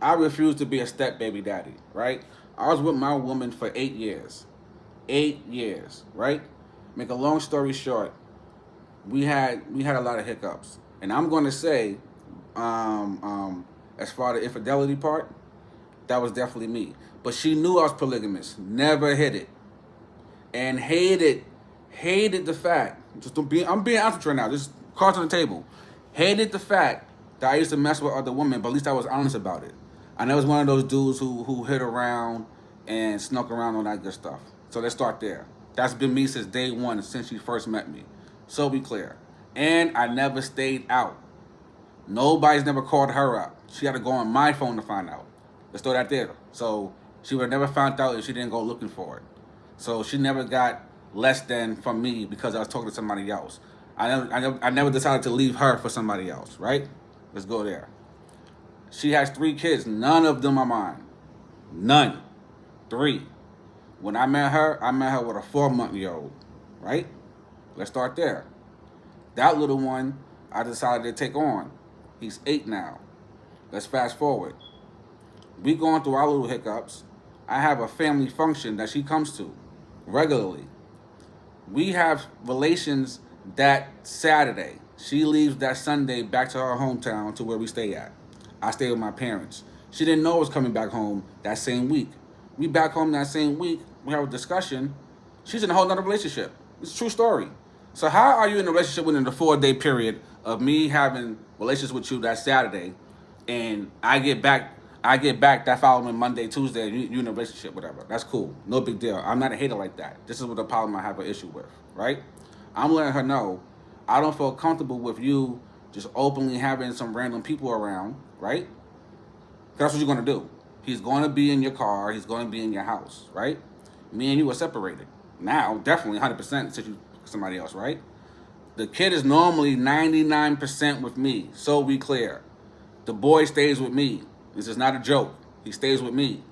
I refused to be a step baby daddy, right? I was with my woman for 8 years. 8 years, right? Make a long story short, we had a lot of hiccups. And I'm gonna say, as far as the infidelity part, that was definitely me. But she knew I was polygamous, never hid it. And hated the fact, I'm being honest right now, just cards on the table. Hated the fact that I used to mess with other women, but at least I was honest about it. I never was one of those dudes who hit around and snuck around on that good stuff. So let's start there. That's been me since day one, since she first met me. So be clear. And I never stayed out. Nobody's never called her up. She had to go on my phone to find out. Let's throw that there. So she would have never found out if she didn't go looking for it. So she never got less than from me because I was talking to somebody else. I never decided to leave her for somebody else, right? Let's go there. She has 3 kids. None of them are mine. None. 3. When I met her with a 4-month-old, right? Let's start there. That little one, I decided to take on. He's 8 now. Let's fast forward. We going through our little hiccups. I have a family function that she comes to regularly. We have relations that Saturday. She leaves that Sunday back to her hometown to where we stay at. I stay with my parents. She didn't know I was coming back home that same week. We back home that same week. We have a discussion. She's in a whole nother relationship. It's a true story. So how are you in a relationship within the 4-day period of me having relations with you that Saturday, and I get back that following Monday, Tuesday, and you in a relationship, whatever. That's cool. No big deal. I'm not a hater like that. This is what the problem I have an issue with, right? I'm letting her know I don't feel comfortable with you just openly having some random people around, right? That's what you're gonna do. He's gonna be in your car. He's gonna be in your house, right? Me and you are separated now, definitely 100% since you somebody else, right? The kid is normally 99% with me, so be clear. The boy stays with me. This is not a joke. He stays with me.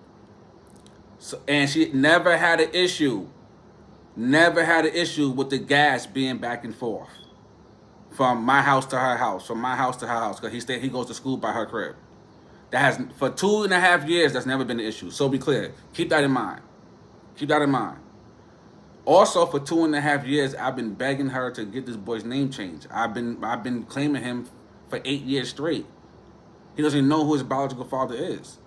So, and she never had an issue with the gas being back and forth from my house to her house, from my house to her house, because he goes to school by her crib. That has for 2.5 years. That's never been an issue. So be clear. Keep that in mind. Keep that in mind. Also, for 2.5 years, I've been begging her to get this boy's name changed. I've been claiming him for 8 years straight. He doesn't even know who his biological father is.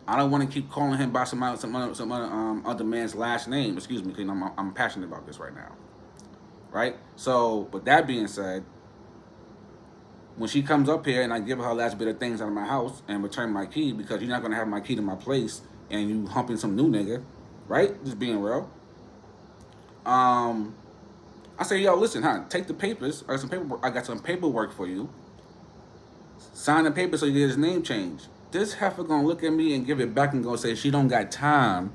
I don't want to keep calling him by some other man's last name. Excuse me, because I'm passionate about this right now, right? So, with that being said, when she comes up here and I give her her last bit of things out of my house and return my key because you're not gonna have my key to my place and you humping some new nigga, right? Just being real. Um, I say, yo, listen, take the papers. I got some paperwork for you. Sign the paper so you get his name changed. This heifer gonna look at me and give it back and go say she don't got time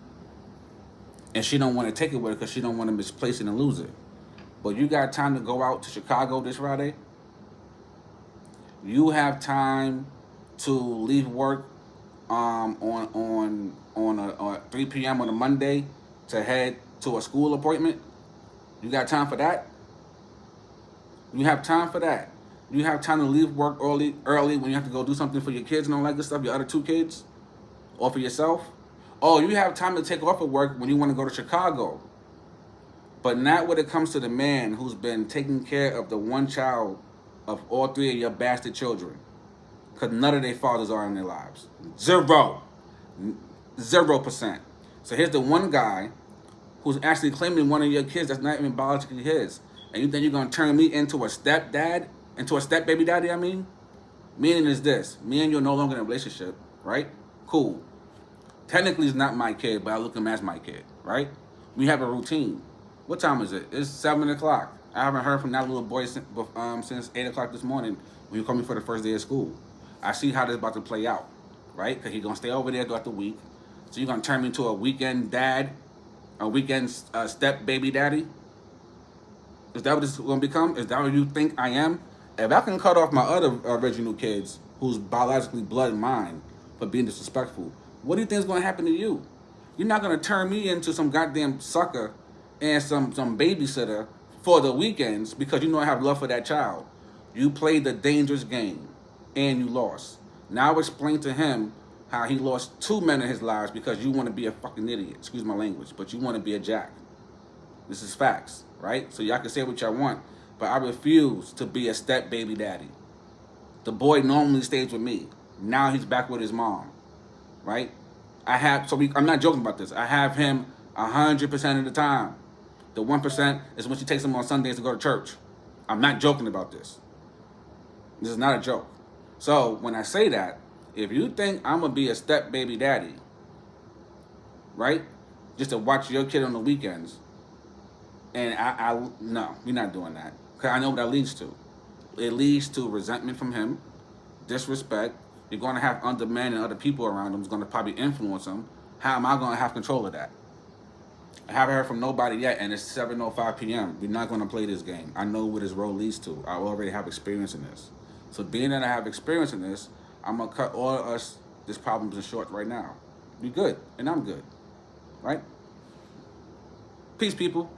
and she don't want to take it with her because she don't want to misplace it and lose it. But you got time to go out to Chicago this Friday. You have time to leave work on 3 p.m. on a Monday to head to a school appointment. You got time for that? You have time for that? You have time to leave work early when you have to go do something for your kids and all that good stuff, your other 2 kids, or for yourself? Oh, you have time to take off of work when you want to go to Chicago. But not when it comes to the man who's been taking care of the one child of all 3 of your bastard children. Because none of their fathers are in their lives. 0. 0%. So here's the one guy who's actually claiming one of your kids that's not even biologically his. And you think you're going to turn me into a stepdad? Into a step baby daddy, I mean? Meaning is this. Me and you are no longer in a relationship, right? Cool. Technically, it's not my kid, but I look at him as my kid, right? We have a routine. What time is it? It's 7 o'clock. I haven't heard from that little boy since 8 o'clock this morning when he called me for the first day of school. I see how this is about to play out, right? Because he's going to stay over there throughout the week. So you're going to turn me into a weekend dad, a weekend step baby daddy? Is that what this is going to become? Is that what you think I am? If I can cut off my other original kids, who's biologically blood mine, for being disrespectful, what do you think is going to happen to you? You're not going to turn me into some goddamn sucker and some babysitter for the weekends because you know I have love for that child. You played the dangerous game and you lost. Now explain to him how he lost 2 men in his lives because you want to be a fucking idiot. Excuse my language, but you want to be a jack. This is facts, right? So y'all can say what y'all want, but I refuse to be a step baby daddy. The boy normally stays with me. Now he's back with his mom, right? I'm not joking about this. I have him 100% of the time. The 1% is when she takes him on Sundays to go to church. I'm not joking about this. This is not a joke. So when I say that, if you think I'm gonna be a step baby daddy, right, just to watch your kid on the weekends, and no, we're not doing that. Cause I know what that leads to. It leads to resentment from him, disrespect. You're gonna have undermining other people around him. Is gonna probably influence him. How am I gonna have control of that? I haven't heard from nobody yet, and it's 7:05 p.m. We're not gonna play this game. I know what his role leads to. I already have experience in this. So being that I have experience in this, I'm gonna cut all of us this problems in short right now. Be good, and I'm good, right? Peace, people.